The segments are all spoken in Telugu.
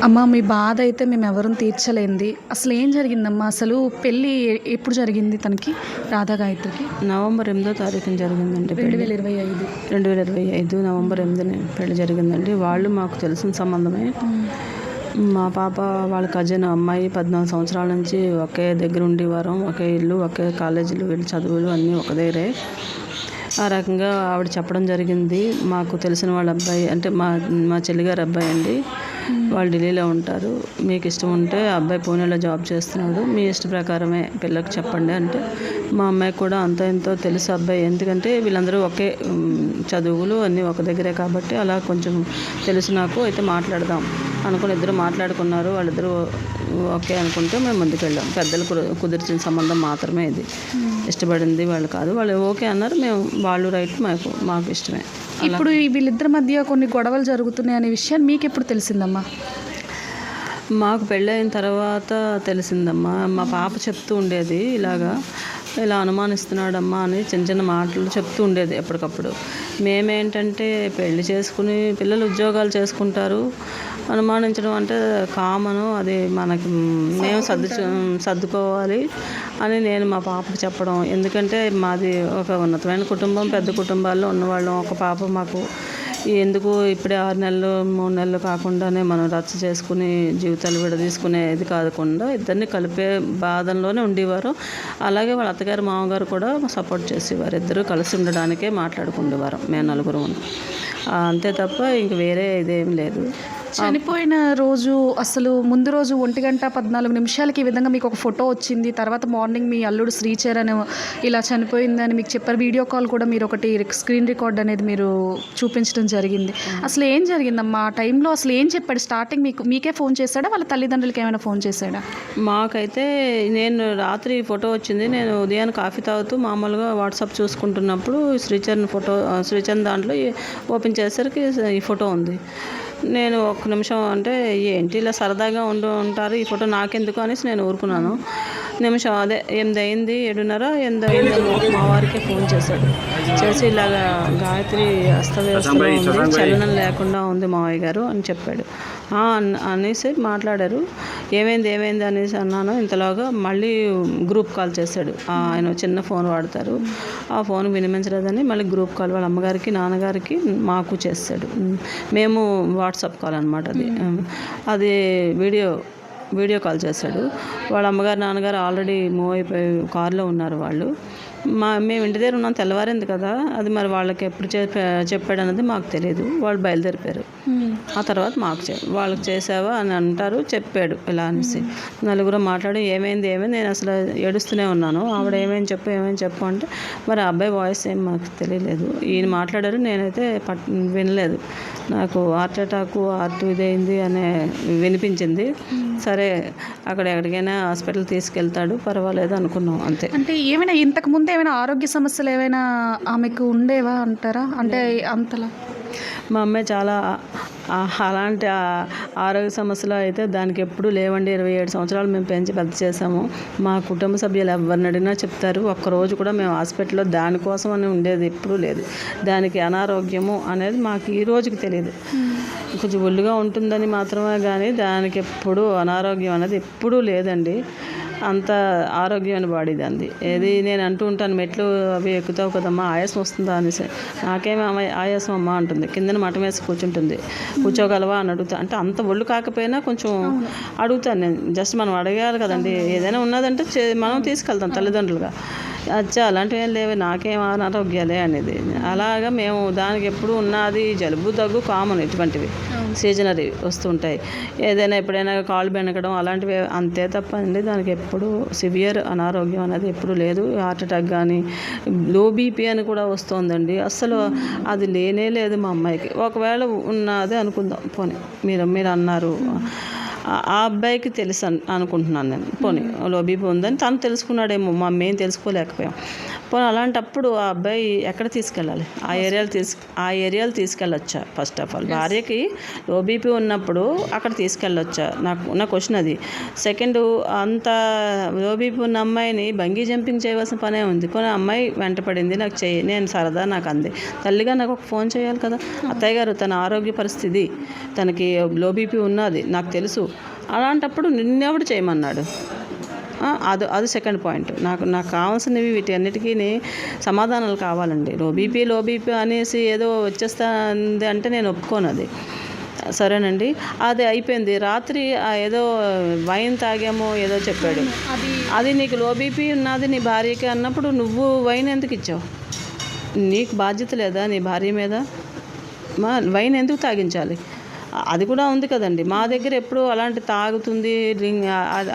అమ్మ మీ బాధ అయితే మేము ఎవరూ తీర్చలేంది. అసలు ఏం జరిగిందమ్మా? అసలు పెళ్ళి ఎప్పుడు జరిగింది తనకి, రాధా గాయత్రికి? నవంబర్ 8వ తారీఖున జరిగిందండి పెళ్ళి. 2025. 2025 నవంబర్ 8న పెళ్ళి జరిగిందండి. వాళ్ళు మాకు తెలిసిన సంబంధమే. మా పాప వాళ్ళ కజిన్ అమ్మాయి 14 సంవత్సరాల నుంచి ఒకే దగ్గర ఉండేవారం. ఒకే ఇల్లు, ఒకే కాలేజీలు, వీళ్ళ చదువులు అన్నీ ఒక దగ్గరే. ఆ రకంగా ఆవిడ చెప్పడం జరిగింది. మాకు తెలిసిన వాళ్ళ అబ్బాయి అంటే మా చెల్లిగారి అబ్బాయి అండి. వాళ్ళు ఢిల్లీలో ఉంటారు. మీకు ఇష్టం ఉంటే ఆ అబ్బాయి పూణేలో జాబ్ చేస్తున్నాడు, మీ ఇష్ట ప్రకారమే పిల్లకి చెప్పండి అంటే, మా అమ్మాయికి కూడా అంత ఎంతో తెలుసు అబ్బాయి. ఎందుకంటే వీళ్ళందరూ ఒకే చదువులు అన్నీ ఒక దగ్గరే కాబట్టి అలా కొంచెం తెలుసు నాకు. అయితే మాట్లాడదాం అనుకుని ఇద్దరు మాట్లాడుకున్నారు. వాళ్ళిద్దరూ ఓకే అనుకుంటే మేము ముందుకెళ్ళాం. పెద్దలు కుదిర్చిన సంబంధం మాత్రమే ఇది. ఇష్టపడింది వాళ్ళు కాదు. వాళ్ళు ఓకే అన్నారు. మేము వాళ్ళు రైట్, మాకు ఇష్టమే. ఇప్పుడు వీళ్ళిద్దరి మధ్య కొన్ని గొడవలు జరుగుతున్నాయి అనే విషయాన్ని మీకు ఎప్పుడు తెలిసిందమ్మా? మాకు పెళ్ళైన తర్వాత తెలిసిందమ్మా. మా పాప చెప్తూ ఉండేది, ఇలా అనుమానిస్తున్నాడమ్మా అని చిన్న చిన్న మాటలు చెప్తూ ఉండేది ఎప్పటికప్పుడు. మేమేంటంటే పెళ్లి చేసుకుని పిల్లలు ఉద్యోగాలు చేసుకుంటారు, అనుమానించడం అంటే కామను, అది మనకి మేము సర్దుకోవాలి అని నేను మా పాపకు చెప్పడం. ఎందుకంటే మాది ఒక ఉన్నతమైన కుటుంబం, పెద్ద కుటుంబాల్లో ఉన్నవాళ్ళం. ఒక పాప మాకు ఎందుకు ఇప్పుడే 6 నెలలు 3 నెలలు కాకుండానే మనం రచ్చ చేసుకుని జీవితాలు విడదీసుకునేది కాకుండా ఇద్దరిని కలిపే బాధల్లోనే ఉండేవారు. అలాగే వాళ్ళ అత్తగారు మామగారు కూడా సపోర్ట్ చేసేవారు. ఇద్దరు కలిసి ఉండడానికే మాట్లాడుకుండేవారు మేము నలుగురు. అంతే తప్ప ఇంక వేరే ఇదేం లేదు. చనిపోయిన రోజు అసలు ముందు రోజు 1:14 ఈ విధంగా మీకు ఒక ఫోటో వచ్చింది. తర్వాత మార్నింగ్ మీ అల్లుడు శ్రీచరణ్ ఇలా చనిపోయిందని మీకు చెప్పారు. వీడియో కాల్ కూడా మీరు ఒకటి స్క్రీన్ రికార్డ్ అనేది మీరు చూపించడం జరిగింది. అసలు ఏం జరిగిందమ్మా ఆ టైంలో? అసలు ఏం చెప్పాడు? స్టార్టింగ్ మీకే ఫోన్ చేశాడా, వాళ్ళ తల్లిదండ్రులకి ఏమైనా ఫోన్ చేశాడా? మాకైతే నేను రాత్రి ఫోటో వచ్చింది. నేను ఉదయాన్ని కాఫీ తాగుతూ మామూలుగా వాట్సాప్ చూసుకుంటున్నప్పుడు శ్రీచరణ్ దాంట్లో ఓపెన్ చేసేసరికి ఈ ఫోటో ఉంది. నేను ఒక్క నిమిషం అంటే ఏంటి ఇలా సరదాగా ఉంటారు, ఈ ఫోటో నాకెందుకు అనేసి నేను ఊరుకున్నాను. నిమిషం అదే 8 అయింది, 7:30 అయింది మా వారికే ఫోన్ చేశాడు. చేసి ఇలాగా గాయత్రి అస్తవ్యస్తంగా ఉంది, చలనం లేకుండా ఉంది మావయ్య గారు అని చెప్పాడు. అనేసి మాట్లాడారు. ఏమైంది అనేసి అన్నాను. ఇంతలాగా మళ్ళీ గ్రూప్ కాల్ చేశాడు. ఆయన చిన్న ఫోన్ వాడతారు, ఆ ఫోన్ వినిపించలేదని మళ్ళీ గ్రూప్ కాల్ వాళ్ళ అమ్మగారికి, నాన్నగారికి, మాకు చేశాడు. మేము వాట్సాప్ కాల్ అనమాట అది వీడియో కాల్ చేశాడు. వాళ్ళ అమ్మగారు, నాన్నగారు ఆల్రెడీ మూవ్ అయిపోయి కారులో ఉన్నారు వాళ్ళు. మేము ఇంటి దగ్గర ఉన్నాం, తెల్లవారింది కదా, అది మరి వాళ్ళకి ఎప్పుడు చెప్పాడు అన్నది మాకు తెలియదు. వాళ్ళు బయలుదేరిపోయారు. ఆ తర్వాత వాళ్ళకి చేసావా అని అంటారు. చెప్పాడు ఇలా అనేసి. నలుగురు మాట్లాడి ఏమైంది నేను అసలు ఏడుస్తూనే ఉన్నాను. ఆవిడ ఏమేమి చెప్పు అంటే మరి అబ్బాయి వాయిస్ ఏం మాకు తెలియలేదు. ఈయన మాట్లాడారు, నేనైతే వినలేదు. నాకు హార్ట్ ఇదైంది అనే వినిపించింది. సరే అక్కడ ఎక్కడికైనా హాస్పిటల్ తీసుకెళ్తాడు, పర్వాలేదు అనుకున్నాం అంతే. అంటే ఏమైనా ఇంతకు ముందు ఏమైనా ఆరోగ్య సమస్యలు ఏమైనా ఆమెకు ఉండేవా అంటారా? అంటే అంతలా మా అమ్మాయి చాలా అలాంటి ఆరోగ్య సమస్యలు అయితే దానికి ఎప్పుడూ లేవండి. 27 సంవత్సరాలు మేము పెంచి పెద్ద చేసాము. మా కుటుంబ సభ్యులు ఎవరిని అడిగినా చెప్తారు. ఒక్కరోజు కూడా మేము హాస్పిటల్లో దానికోసం అని ఉండేది ఎప్పుడూ లేదు. దానికి అనారోగ్యము అనేది మాకు ఈ రోజుకి తెలియదు. కొంచెం ఒళ్ళుగా ఉంటుందని మాత్రమే కానీ దానికి ఎప్పుడూ అనారోగ్యం అనేది ఎప్పుడూ లేదండి. అంత ఆరోగ్యమైన బాడీ దాన్ని. ఏది నేను అంటూ ఉంటాను, మెట్లు అవి ఎక్కుతావు కదమ్మా, ఆయాసం వస్తుందా అనేసి. నాకేమీ ఆయాసం అమ్మా అంటుంది. కిందన మఠం వేసి కూర్చుంటుంది. కూర్చోగలవా అని అడుగుతా. అంటే అంత ఒళ్ళు కాకపోయినా కొంచెం అడుగుతాను నేను. జస్ట్ మనం అడగాలి కదండి. ఏదైనా ఉన్నదంటే మనం తీసుకెళ్తాం తల్లిదండ్రులుగా. అచ్చా అలాంటివి ఏం లేవు, నాకేం అనారోగ్యాలే అనేది. అలాగా మేము దానికి ఎప్పుడు ఉన్నది జలుబు దగ్గు కామన్, ఇటువంటివి సీజనరీ వస్తుంటాయి. ఏదైనా ఎప్పుడైనా కాళ్ళు బెనకడం అలాంటివి అంతే తప్ప అండి దానికి ఎప్పుడు సివియర్ అనారోగ్యం అనేది ఎప్పుడు లేదు. హార్ట్ అటాక్ కానీ లో బీపీ అని కూడా వస్తుందండి. అస్సలు అది లేనే లేదు మా అమ్మాయికి. ఒకవేళ ఉన్నదే అనుకుందాం, పోనీ మీరు అన్నారు, ఆ అబ్బాయికి తెలుసు అనుకుంటున్నాను నేను. పోనీ లో బీపీ ఉందని తను తెలుసుకున్నాడేమో, మేము తెలుసుకోలేకపోయాం. పోనీ అలాంటప్పుడు ఆ అబ్బాయి ఎక్కడ తీసుకెళ్ళాలి? ఆ ఏరియాలు తీసుకెళ్ళొచ్చా? ఫస్ట్ ఆఫ్ ఆల్ భార్యకి లో బీపీ ఉన్నప్పుడు అక్కడ తీసుకెళ్ళొచ్చా? నా క్వశ్చన్ అది. సెకండ్, అంత లో బీపీ ఉన్న అమ్మాయిని బంగీ జంపింగ్ చేయవలసిన పనే ఉంది. పోనీ అమ్మాయి వెంట పడింది, నాకు నేను సరదా నాకు అంది, తల్లిగా నాకు ఒక ఫోన్ చేయాలి కదా, అత్తయ్య గారు తన ఆరోగ్య పరిస్థితి, తనకి లో బీపీ ఉన్నది నాకు తెలుసు, అలాంటప్పుడు నిన్నెవడు చేయమన్నాడు? అది సెకండ్ పాయింట్. నాకు కావాల్సినవి వీటి అన్నిటికీ సమాధానాలు కావాలండి. లో బీపీ అనేసి ఏదో వచ్చేస్తుంది అంటే నేను ఒప్పుకోను అది. సరేనండి, అది అయిపోయింది. రాత్రి ఏదో వైన్ తాగామో ఏదో చెప్పాడు. అది నీకు లో బీపీ ఉన్నది నీ భార్యకి అన్నప్పుడు నువ్వు వైన్ ఎందుకు ఇచ్చావు? నీకు బాధ్యత లేదా నీ భార్య మీద? వైన్ ఎందుకు తాగించాలి? అది కూడా ఉంది కదండి. మా దగ్గర ఎప్పుడు అలాంటి తాగుతుంది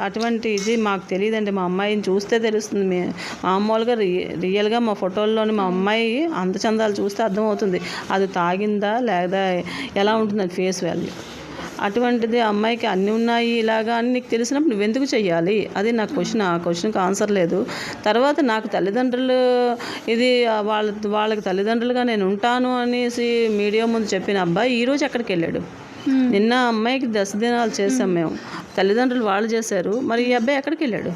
అటువంటి ఇది మాకు తెలియదండి. మా అమ్మాయిని చూస్తే తెలుస్తుంది. మామూలుగా రియల్గా మా ఫోటోల్లోని మా అమ్మాయి అందచందాలు చూస్తే అర్థమవుతుంది అది తాగిందా లేదా ఎలా ఉంటుంది అది ఫేస్ వాల్యూ. అటువంటిది అమ్మాయికి అన్నీ ఉన్నాయి ఇలాగా అని నీకు తెలిసినప్పుడు నువ్వెందుకు చెయ్యాలి? అది నా క్వశ్చన్. ఆ క్వశ్చన్కి ఆన్సర్ లేదు. తర్వాత నాకు తల్లిదండ్రులు ఇది వాళ్ళకి తల్లిదండ్రులుగా నేను ఉంటాను అనేసి మీడియా ముందు చెప్పిన అబ్బాయి ఈరోజు ఎక్కడికి వెళ్ళాడు? నిన్న అమ్మాయికి 10 దినాలు చేసాం మేము, తల్లిదండ్రులు వాళ్ళు చేశారు, మరి ఈ అబ్బాయి ఎక్కడికి వెళ్ళాడు?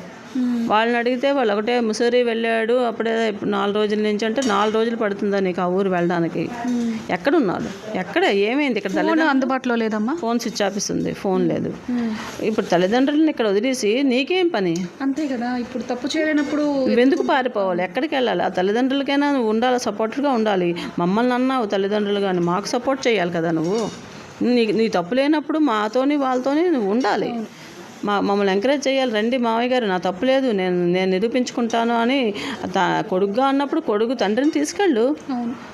వాళ్ళని అడిగితే వాళ్ళు ఒకటే ముసరి వెళ్ళాడు అప్పుడే 4 రోజుల నుంచి అంటే 4 రోజులు పడుతుందా నీకు ఆ ఊరు వెళ్ళడానికి? ఎక్కడున్నాడు? ఎక్కడ ఏమైంది? ఇక్కడ తల్లిదండ్రులు అందుబాటులో లేదమ్మా, ఫోన్ స్విచ్ ఆఫ్ ఉంది, ఫోన్ లేదు. ఇప్పుడు తల్లిదండ్రులను ఇక్కడ వదిలేసి నీకేం పని? అంతే కదా. ఇప్పుడు తప్పు చేయలేనప్పుడు నువ్వెందుకు పారిపోవాలి? ఎక్కడికి వెళ్ళాలి? ఆ తల్లిదండ్రులకైనా నువ్వు ఉండాలి, సపోర్ట్గా ఉండాలి. మమ్మల్ని అన్నావు తల్లిదండ్రులు కానీ మాకు సపోర్ట్ చేయాలి కదా నువ్వు. నీ తప్పు లేనప్పుడు మాతోని వాళ్ళతోని నువ్వు ఉండాలి, మమ్మల్ని ఎంకరేజ్ చేయాలి. రండి మావయ్య గారు నా తప్పు లేదు, నేను నిరూపించుకుంటాను అని కొడుకుగా అన్నప్పుడు కొడుకు తండ్రిని తీసుకెళ్ళు.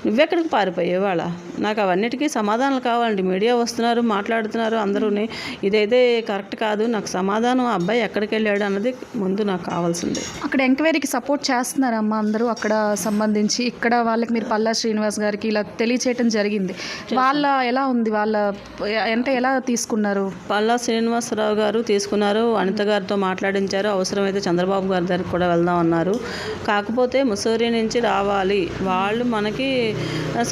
నువ్వెక్కడికి పారిపోయే వాళ్ళ? నాకు అవన్నిటికీ సమాధానాలు కావాలండి. మీడియా వస్తున్నారు, మాట్లాడుతున్నారు అందరూ, ఇదైతే కరెక్ట్ కాదు. నాకు సమాధానం అబ్బాయి ఎక్కడికి వెళ్ళాడు అన్నది ముందు నాకు కావాల్సింది. అక్కడ ఎంక్వైరీకి సపోర్ట్ చేస్తున్నారమ్మా అందరూ అక్కడ సంబంధించి. ఇక్కడ వాళ్ళకి మీరు పల్లా శ్రీనివాస్ గారికి ఇలా తెలియచేయటం జరిగింది. వాళ్ళ ఎలా ఉంది? వాళ్ళ అంటే ఎలా తీసుకున్నారు? పల్లా శ్రీనివాసరావు గారు తీసుకున్నారు, అనిత గారితో మాట్లాడించారు. అవసరమైతే చంద్రబాబు గారి దగ్గరికి కూడా వెళ్దాం అన్నారు. కాకపోతే ముసోరీ నుంచి రావాలి, వాళ్ళు మనకి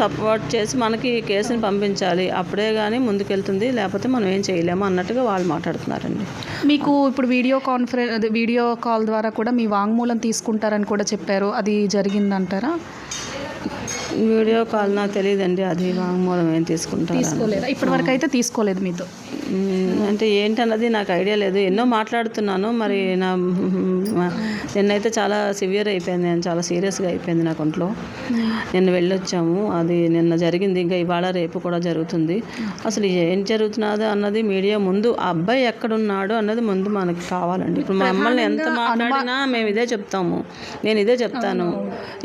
సపోర్ట్ చేసి మనకి కేసుని పంపించాలి, అప్పుడే కానీ ముందుకెళ్తుంది, లేకపోతే మనం ఏం చేయలేము అన్నట్టుగా వాళ్ళు మాట్లాడుతున్నారండి. మీకు ఇప్పుడు వీడియో కాల్ ద్వారా కూడా మీ వాంగ్మూలం తీసుకుంటారని కూడా చెప్పారు, అది జరిగిందంటారా? వీడియో కాల్ నాకు తెలియదండి, అది వాంగ్మూలం ఏం తీసుకోలేదు ఇప్పటి వరకు అయితే తీసుకోలేదు మీతో. అంటే ఏంటన్నది నాకు ఐడియా లేదు. ఎన్నో మాట్లాడుతున్నాను, మరి నిన్నైతే చాలా సివియర్ అయిపోయింది, నేను చాలా సీరియస్గా అయిపోయింది నాకు ఒంట్లో. నిన్న వెళ్ళొచ్చాము, అది నిన్న జరిగింది, ఇంకా ఇవాళ రేపు కూడా జరుగుతుంది. అసలు ఏం జరుగుతున్నదో అన్నది మీడియా ముందు, ఆ అబ్బాయి ఎక్కడున్నాడు అన్నది ముందు మనకి కావాలండి. ఇప్పుడు మమ్మల్ని ఎంత మాట్లాడినా మేము ఇదే చెప్తాము, నేను ఇదే చెప్తాను.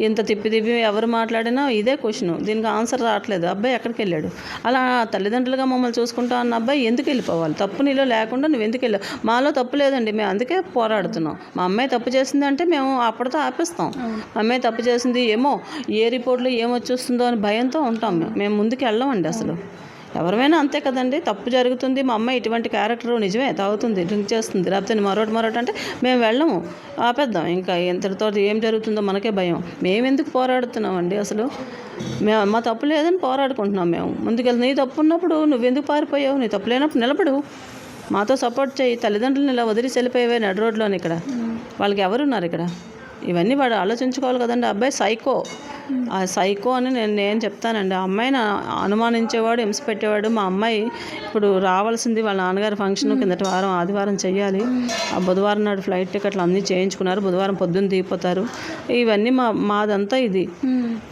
ఎంత తిప్పి ఎవరు మాట్లాడినా ఇదే క్వశ్చన్, దీనికి ఆన్సర్ రావట్లేదు. అబ్బాయి ఎక్కడికి వెళ్ళాడు? అలా తల్లిదండ్రులుగా మమ్మల్ని చూసుకుంటా అన్న అబ్బాయి ఎందుకు వెళ్ళిపోవాలి? తప్పు నీలో లేకుండా నువ్వు ఎందుకు వెళ్ళావు? మాలో తప్పు లేదండి, మేము అందుకే పోరాడుతున్నాం. మా అమ్మాయి తప్పు చేసింది అంటే మేము అప్పటితో ఆపేస్తాం. మా అమ్మాయి తప్పు చేసింది ఏమో ఏ రిపోర్ట్లో ఏమొచ్చేస్తుందో అని భయంతో ఉంటాం. మేము ముందుకు వెళ్ళమండి. అసలు ఎవరైనా అంతే కదండి, తప్పు జరుగుతుంది, మా అమ్మాయి ఇటువంటి క్యారెక్టర్ నిజమే, తాగుతుంది, డ్రింక్ చేస్తుంది, లేకపోతే మరొకటి అంటే మేము వెళ్ళము, ఆపేద్దాం. ఇంకా ఎంతటితో ఏం జరుగుతుందో మనకే భయం. మేమెందుకు పోరాడుతున్నామండి? అసలు మా తప్పు లేదని పోరాడుకుంటున్నాం మేము ముందుకెళ్తాం. నీ తప్పు ఉన్నప్పుడు నువ్వెందుకు పారిపోయావు? నీ తప్పు లేనప్పుడు నిలబడు, మాతో సపోర్ట్ చేయి. తల్లిదండ్రులను ఇలా వదిలి వెళ్ళిపోయావే నడు రోడ్లోని, ఇక్కడ వాళ్ళకి ఎవరున్నారు? ఇక్కడ ఇవన్నీ వాడు ఆలోచించుకోవాలి కదండి. అబ్బాయి సైకో, ఆ సైకో అని నేను చెప్తానండి. ఆ అమ్మాయిని అనుమానించేవాడు, హింస పెట్టేవాడు. మా అమ్మాయి ఇప్పుడు రావాల్సింది వాళ్ళ నాన్నగారి ఫంక్షన్ కిందటి వారం ఆదివారం చెయ్యాలి. ఆ బుధవారం నాడు ఫ్లైట్ టికెట్లు అన్నీ చేయించుకున్నారు, బుధవారం పొద్దున్న దిగిపోతారు. ఇవన్నీ మాదంతా ఇది.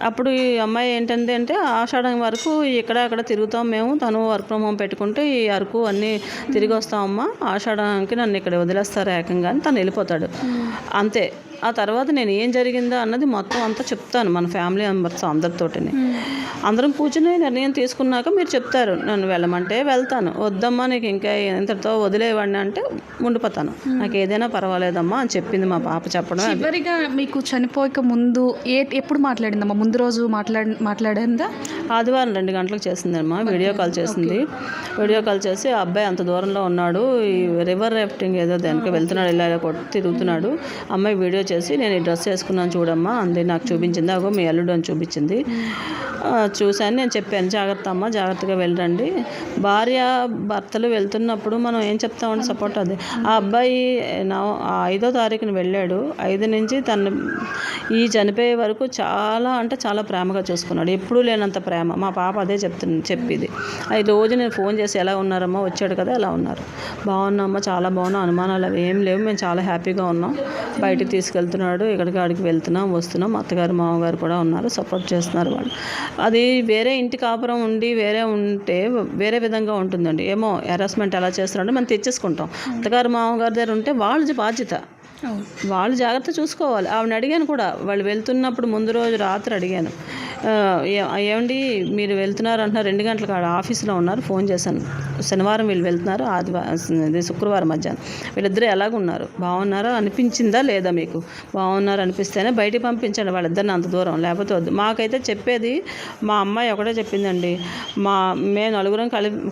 అప్పుడు ఈ అమ్మాయి ఏంటంటే అంటే ఆషాఢం వరకు ఇక్కడ అక్కడ తిరుగుతాం మేము, తను వర్క్ ఫ్రమ్ హోమ్ పెట్టుకుంటే ఈ అరకు అన్నీ తిరిగి వస్తామమ్మా, ఆషాఢంకి నన్ను ఇక్కడ వదిలేస్తారు ఏకంగా అని తను వెళ్ళిపోతాడు అంతే. ఆ తర్వాత నేను ఏం జరిగిందో అన్నది మొత్తం అంతా చెప్తాను మన ఫ్యామిలీ మెంబర్స్ అందరితోటి. అందరం కూర్చుని నిర్ణయం తీసుకున్నాక మీరు చెప్తారు, నన్ను వెళ్ళమంటే వెళ్తాను, వద్దమ్మా నీకు ఇంకా ఇంతటితో వదిలేవాడిని అంటే ఉండిపోతాను, నాకు ఏదైనా పర్వాలేదమ్మా అని చెప్పింది మా పాప చెప్పడం. చివరిగా మీకు చనిపోయక ముందు ఎప్పుడు మాట్లాడిందమ్మా? ముందు రోజు మాట్లాడిందా? ఆదివారం 2 గంటలకు చేసిందమ్మా, వీడియో కాల్ చేసింది. వీడియో కాల్ చేసి ఆ అబ్బాయి అంత దూరంలో ఉన్నాడు, ఈ రివర్ రాఫ్టింగ్ ఏదో దానికి వెళ్తున్నాడు, ఇలా తిరుగుతున్నాడు, అమ్మాయి వీడియో చేసి నేను ఈ డ్రెస్ వేసుకున్నాను చూడమ్మా అంది, నాకు చూపించింది, అగో మీ అల్లుడు అని చూపించింది. చూశాను, నేను చెప్పాను జాగ్రత్త అమ్మ, జాగ్రత్తగా వెళ్ళండి. భార్య భర్తలు వెళ్తున్నప్పుడు మనం ఏం చెప్తామంటే సపోర్ట్ అది. ఆ అబ్బాయి 5వ తారీఖున వెళ్ళాడు, 5 నుంచి తను ఈ చనిపోయే వరకు చాలా అంటే చాలా ప్రేమగా చూసుకున్నాడు, ఎప్పుడూ లేనంత ప్రేమ. మా పాప అదే చెప్పేది. ఈ రోజు నేను ఫోన్ చేసి ఎలా ఉన్నారమ్మా, వచ్చాడు కదా ఎలా ఉన్నారు, బాగున్నామ్మా, చాలా బాగున్నాం, అనుమానాలు అవి ఏం లేవు, మేము చాలా హ్యాపీగా ఉన్నాం, బయటికి తీసుకెళ్తున్నాడు, ఇక్కడికి ఆడికి వెళ్తున్నాం వస్తున్నాం, అత్తగారు మామగారు కూడా ఉన్నారు, సపోర్ట్ చేస్తున్నారు వాళ్ళు. అది వేరే ఇంటి కాపురం ఉండి వేరే ఉంటే వేరే విధంగా ఉంటుందండి. ఏమో హెరాస్మెంట్ ఎలా చేస్తున్నాడో మనం తెచ్చేసుకుంటాం. అత్తగారు మామగారి దగ్గర ఉంటే వాళ్ళ బాధ్యత, వాళ్ళు జాగ్రత్త చూసుకోవాలి. ఆవిడని అడిగాను కూడా, వాళ్ళు వెళ్తున్నప్పుడు ముందు రోజు రాత్రి అడిగాను, ఏమండి మీరు వెళ్తున్నారు అంటున్నారు, 2 గంటలకు ఆఫీస్లో ఉన్నారు, ఫోన్ చేశాను, శనివారం వీళ్ళు వెళ్తున్నారు, ఇది శుక్రవారం మధ్యాహ్నం, వీళ్ళిద్దరూ ఎలాగున్నారు, బాగున్నారా అనిపించిందా లేదా, మీకు బాగున్నారు అనిపిస్తేనే బయటికి పంపించండి వాళ్ళిద్దరిని అంత దూరం, లేకపోతే వద్దు. మాకైతే చెప్పేది మా అమ్మాయి ఒకటే చెప్పిందండి, మేము 4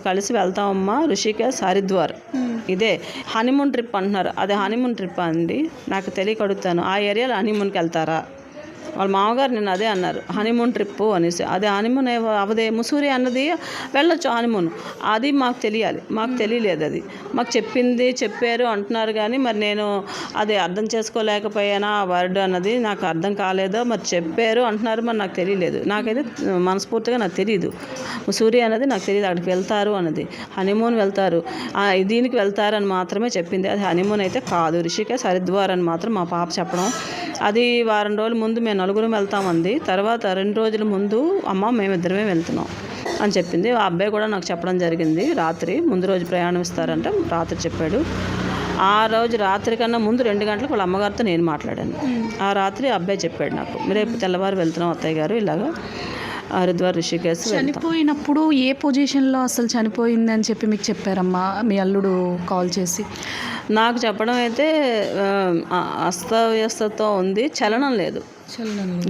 కలిసి వెళ్తామమ్మా ఋషికేశ్ హరిద్వార్, ఇదే హనీమూన్ ట్రిప్ అంటున్నారు, అదే హనీమూన్ ట్రిప్ అండి, నాకు తెలియక అడుగుతాను, ఆ ఏరియాలో హనీమూన్కి వెళ్తారా? వాళ్ళ మామగారు నేను అదే అన్నారు, హనీమూన్ ట్రిప్ అనేసి. అదే హనీమూన్ అవదే ముసూరి అన్నది వెళ్ళొచ్చు హనీమూన్, అది మాకు తెలియాలి, మాకు తెలియలేదు, అది మాకు చెప్పారు అంటున్నారు, కానీ మరి నేను అది అర్థం చేసుకోలేకపోయానా, ఆ వర్డ్ అన్నది నాకు అర్థం కాలేదో, మరి చెప్పారు అంటున్నారు, మరి నాకు తెలియలేదు, నాకైతే మనస్ఫూర్తిగా నాకు తెలియదు, ముసూరి అన్నది నాకు తెలియదు, అక్కడికి వెళ్తారు అన్నది, హనీమూన్ వెళ్తారు, దీనికి వెళ్తారని మాత్రమే చెప్పింది, అది హనీమూన్ అయితే కాదు, రిషికేశ్ హరిద్వార్ అని మాత్రం మా పాప చెప్పడం. అది వారం రోజుల ముందు మేము 4 వెళ్తామంది, తర్వాత 2 రోజుల ముందు అమ్మ మేమిద్దరమే వెళ్తున్నాం అని చెప్పింది. ఆ అబ్బాయి కూడా నాకు చెప్పడం జరిగింది, రాత్రి ముందు రోజు ప్రయాణం ఇస్తారంటే రాత్రి చెప్పాడు. ఆ రోజు రాత్రి కన్నా ముందు 2 గంటలకు వాళ్ళ అమ్మగారితో నేను మాట్లాడాను. ఆ రాత్రి అబ్బాయి చెప్పాడు నాకు, రేపు తెల్లవారు వెళ్తున్నాం అత్తయ్య గారు, ఇలాగా హరిద్వార్ ఋషికేశ్. చనిపోయినప్పుడు ఏ పొజిషన్లో అసలు చనిపోయింది అని చెప్పి మీకు చెప్పారమ్మా మీ అల్లుడు కాల్ చేసి? నాకు చెప్పడం అయితే అస్తవ్యస్తతో ఉంది, చలనం లేదు,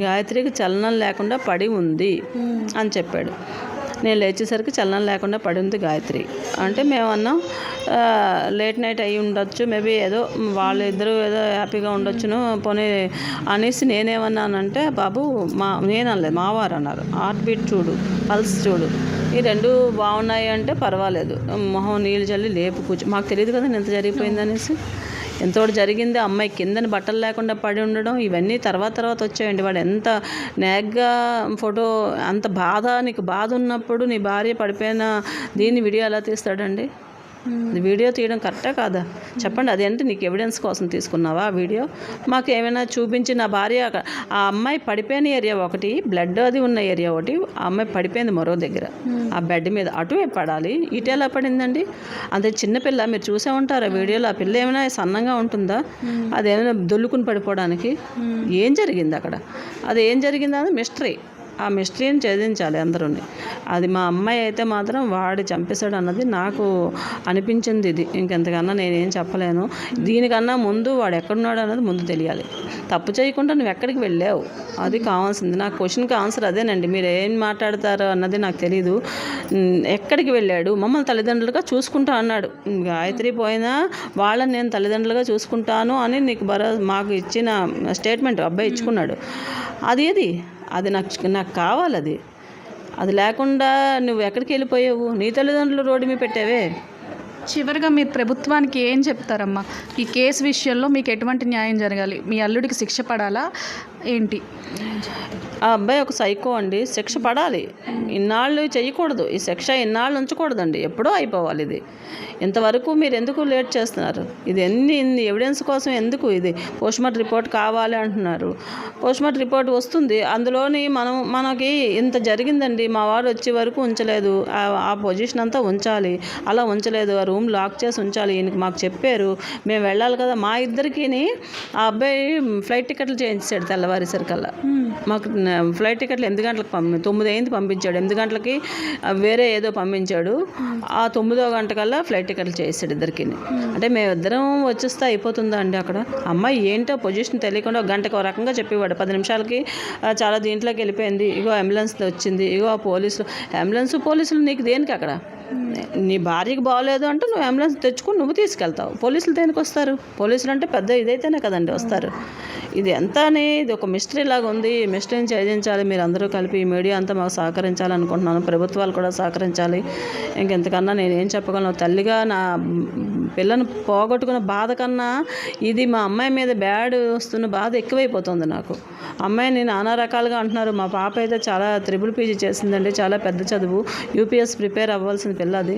గాయత్రికి చలనం లేకుండా పడి ఉంది అని చెప్పాడు. నేను లేచేసరికి చలనం లేకుండా పడి ఉంది గాయత్రి అంటే, మేమన్నాం లేట్ నైట్ అయ్యి ఉండొచ్చు, మేబీ ఏదో వాళ్ళిద్దరూ ఏదో హ్యాపీగా ఉండొచ్చును పోనీ అనేసి నేనేమన్నానంటే, బాబు నేను అనలేదు, మావారు అన్నారు, హార్ట్ బీట్ చూడు, పల్స్ చూడు, ఈ 2 బాగున్నాయి అంటే పర్వాలేదు, మొహం నీళ్ళు చల్లి లేపు కూర్చో, మాకు తెలియదు కదా ఎంత జరిగిపోయింది అనేసి. ఎంతోటి జరిగింది, అమ్మాయి కిందని బట్టలు లేకుండా పడి ఉండడం, ఇవన్నీ తర్వాత వచ్చాయండి. వాడు ఎంత నేగ్గా ఫోటో, అంత బాధ, నీకు బాధ ఉన్నప్పుడు నీ భార్య పడిపోయిన దీన్ని వీడియో ఎలా తీస్తాడండి? వీడియో తీయడం కరెక్టా కాదా చెప్పండి? అదేంటి నీకు ఎవిడెన్స్ కోసం తీసుకున్నావా ఆ వీడియో? మాకు ఏమైనా చూపించి, నా భార్య ఆ అమ్మాయి పడిపోయిన ఏరియా ఒకటి, బ్లడ్ అది ఉన్న ఏరియా ఒకటి, ఆ అమ్మాయి పడిపోయింది మరో దగ్గర, ఆ బెడ్ మీద అటువైపు పడాలి, ఇటు ఎలా పడిందండి? అంతే చిన్నపిల్ల, మీరు చూసే ఉంటారు ఆ వీడియోలో, ఆ పిల్ల ఏమైనా సన్నంగా ఉంటుందా? అదేమైనా దొల్లుకుని పడిపోవడానికి? ఏం జరిగింది అక్కడ? అది ఏం జరిగింది మిస్టరీ. ఆ మిస్టరీని ఛేదించాలి అందరూ. అది మా అమ్మాయి అయితే మాత్రం వాడు చంపేశాడు అన్నది నాకు అనిపించింది. ఇది ఇంకెంతకన్నా నేనేం చెప్పలేను. దీనికన్నా ముందు వాడు ఎక్కడున్నాడు అన్నది ముందు తెలియాలి. తప్పు చేయకుండా నువ్వు ఎక్కడికి వెళ్ళావు అది కావాల్సింది. నా క్వశ్చన్కి ఆన్సర్ అదేనండి. మీరు ఏం మాట్లాడతారో అన్నది నాకు తెలీదు. ఎక్కడికి వెళ్ళాడు? మమ్మల్ని తల్లిదండ్రులుగా చూసుకుంటా అన్నాడు. గాయత్రి పోయినా వాళ్ళని నేను తల్లిదండ్రులుగా చూసుకుంటాను అని నీకు మాకు ఇచ్చిన స్టేట్మెంట్ అబ్బాయి ఇచ్చుకున్నాడు. అది నాకు కావాలి. అది లేకుండా నువ్వు ఎక్కడికి వెళ్ళిపోయావు? నీ తల్లిదండ్రులు రోడ్డు మీద పెట్టావే. చివరిగా మీరు ప్రభుత్వానికి ఏం చెప్తారమ్మా? ఈ కేసు విషయంలో మీకు ఎటువంటి న్యాయం జరగాలి? మీ అల్లుడికి శిక్ష పడాలా ఏంటి? ఆ అబ్బాయి ఒక సైకో అండి. శిక్ష పడాలి. ఇన్నాళ్ళు చేయకూడదు. ఈ శిక్ష ఇన్నాళ్ళు ఉంచకూడదండి. ఎప్పుడో అయిపోవాలి. ఇది ఇంతవరకు మీరు ఎందుకు లేట్ చేస్తున్నారు? ఇది ఇన్ని ఎవిడెన్స్ కోసం ఎందుకు? ఇది పోస్ట్మార్టం రిపోర్ట్ కావాలి అంటున్నారు. పోస్ట్మార్టం రిపోర్ట్ వస్తుంది. అందులోని మనకి ఇంత జరిగిందండి, మా వాడు వచ్చే వరకు ఉంచలేదు, ఆ పొజిషన్ అంతా ఉంచాలి, అలా ఉంచలేదు, ఆ రూమ్ లాక్ చేసి ఉంచాలి, ఈయనకి మాకు చెప్పారు, మేము వెళ్ళాలి కదా. మా ఇద్దరికి ఆ అబ్బాయి ఫ్లైట్ టికెట్లు చేయించాడు తెల్లవారు. తెల్లవారేసరికల్లా. మాకు ఫ్లైట్ టికెట్లు 8 గంటలకు 9 అయింది పంపించాడు. 8 గంటలకి వేరే ఏదో పంపించాడు. ఆ 9వ గంటకల్లా ఫ్లైట్ టికెట్లు చేసాడు ఇద్దరికి. అంటే మేమిద్దరం వచ్చేస్తే అయిపోతుందా అండి అక్కడ? అమ్మాయి ఏంటో పొజిషన్ తెలియకుండా ఒక గంటకు ఒక రకంగా చెప్పేవాడు. 10 నిమిషాలకి చాలా దీంట్లోకి వెళ్ళిపోయింది. ఇగో అంబులెన్స్ వచ్చింది, ఇగో ఆ పోలీసులు. అంబులెన్స్ పోలీసులు నీకు దేనికి అక్కడ? నీ భార్యకి బాగోలేదు అంటే నువ్వు అంబులెన్స్ తెచ్చుకొని నువ్వు తీసుకెళ్తావు. పోలీసులు దేనికి వస్తారు? పోలీసులు అంటే పెద్ద ఇదైతేనే కదండి వస్తారు. ఇది ఎంత అని ఇది ఒక మిస్టరీ లాగా ఉంది. ఈ మిస్టరీని ఛేదించాలి. మీరు అందరూ కలిపి ఈ మీడియా అంతా మాకు సహకరించాలనుకుంటున్నాను. ప్రభుత్వాలు కూడా సహకరించాలి. ఇంకెంతకన్నా నేనేం చెప్పగలను? తల్లిగా నా పిల్లను పోగొట్టుకున్న బాధ కన్నా ఇది మా అమ్మాయి మీద బ్యాడ్ వస్తున్న బాధ ఎక్కువైపోతుంది నాకు. అమ్మాయిని నానా రకాలుగా అంటున్నారు. మా పాప అయితే చాలా త్రిబుల్ పీజీ చేసిందండి, చాలా పెద్ద చదువు, యూపీఎస్ ప్రిపేర్ అవ్వాల్సిన పిల్ల అది.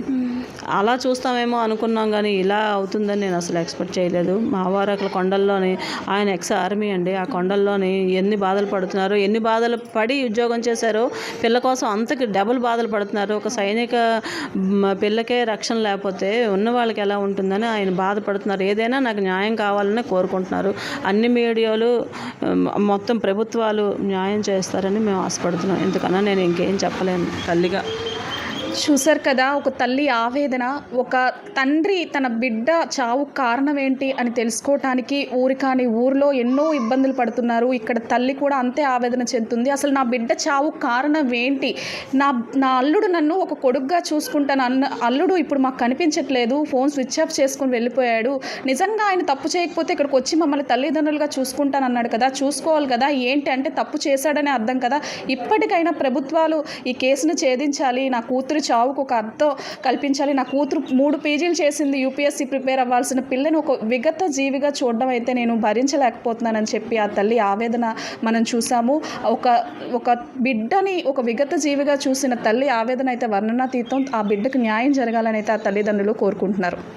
అలా చూస్తామేమో అనుకున్నాం కానీ ఇలా అవుతుందని నేను అసలు ఎక్స్పెక్ట్ చేయలేదు. మా వారు అక్కడ కొండల్లోని, ఆయన ఎక్స్ ఆర్మీ అండి, ఆ కొండల్లోని ఎన్ని బాధలు పడుతున్నారో, ఎన్ని బాధలు పడి ఉద్యోగం చేశారో పిల్ల కోసం అంతకి డబుల్ బాధలు పడుతున్నారు. ఒక సైనిక పిల్లకే రక్షణ లేకపోతే ఉన్న వాళ్ళకి ఎలా ఉంటుందని ఆయన బాధపడుతున్నారు. ఏదైనా నాకు న్యాయం కావాలని కోరుకుంటున్నారు. అన్ని మీడియాలు మొత్తం ప్రభుత్వాలు న్యాయం చేస్తారని మేము ఆశపడుతున్నాం. ఎందుకన్నా నేను ఇంకేం చెప్పలేను తల్లిగా. చూశారు కదా, ఒక తల్లి ఆవేదన. ఒక తండ్రి తన బిడ్డ చావు కారణం ఏంటి అని తెలుసుకోవటానికి ఊరికాని ఊరిలో ఎన్నో ఇబ్బందులు పడుతున్నారు. ఇక్కడ తల్లి కూడా అంతే ఆవేదన చెందుతుంది. అసలు నా బిడ్డ చావు కారణం ఏంటి? నా అల్లుడు నన్ను ఒక కొడుకుగా చూసుకుంటాను అన్న అల్లుడు ఇప్పుడు మాకు కనిపించట్లేదు, ఫోన్ స్విచ్ ఆఫ్ చేసుకుని వెళ్ళిపోయాడు. నిజంగా ఆయన తప్పు చేయకపోతే ఇక్కడికి వచ్చి మమ్మల్ని తల్లిదండ్రులుగా చూసుకుంటాను అన్నాడు కదా, చూసుకోవాలి కదా. ఏంటి అంటే తప్పు చేశాడనే అర్థం కదా. ఇప్పటికైనా ప్రభుత్వాలు ఈ కేసును ఛేదించాలి. నా కూతురు చావుకు ఒక అర్థం కల్పించాలి. నా కూతురు 3 పీజీలు చేసింది, యూపీఎస్సీ ప్రిపేర్ అవ్వాల్సిన పిల్లని ఒక విగత జీవిగా చూడడం అయితే నేను భరించలేకపోతున్నానని చెప్పి ఆ తల్లి ఆవేదన మనం చూసాము. ఒక బిడ్డని ఒక విగత జీవిగా చూసిన తల్లి ఆవేదన అయితే వర్ణనాతీతం. ఆ బిడ్డకు న్యాయం జరగాలని అయితే ఆ తల్లిదండ్రులు కోరుకుంటున్నారు.